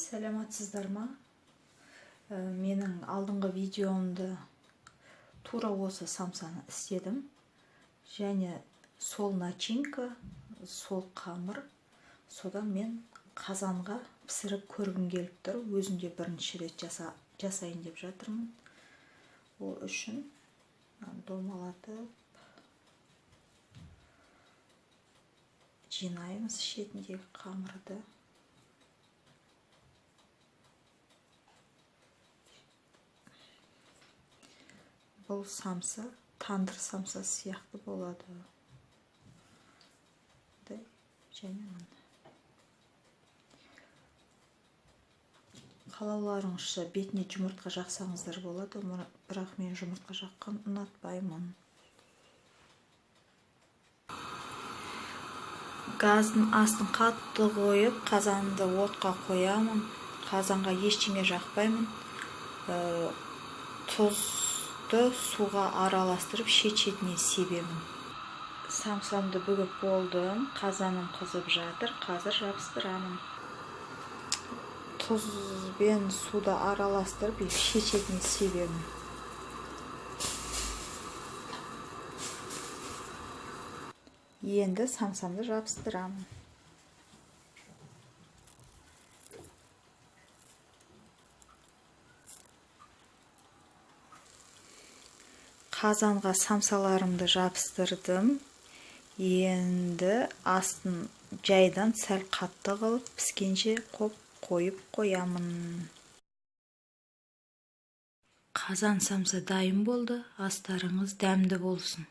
Сәлематсыздар ма? Менің алдыңғы видеомды тура осы самсаны істедім. Және сол начинка, сол қамыр, содан мен қазанға пісіріп көргім келіп тұр. Өзімде бірінші рет жасайын деп жатырмын. Ол үшін домалатып жинаймыз шетіндегі қамырды. Бұл самса тандыр самсасы сияқты болады. Және қалауларыңызша бетіне жұмыртқа жақсаңыздар болады, бірақ мен жұмыртқа жаққан ұнатпаймын. Газдың астын қатты қойып, қазанды отқа қоямын. Қазанға ештеңе жақпаймын. Тұзды суға араластырып шет-шетіне себемін. Самсамды бүгіп болдым. Қазаным қызып жатыр. Қазір жабыстырамын. Тұз бен суды араластырып шет-шетіне себемін. Енді самсамды жабыстырамын. Қазанға самсаларымды жабыстырдым. Енді астын жайдан сәл қатты қылып піскенше қойып қоямын. Қазан самса дайын болды. Астарыңыз дәмді болсын.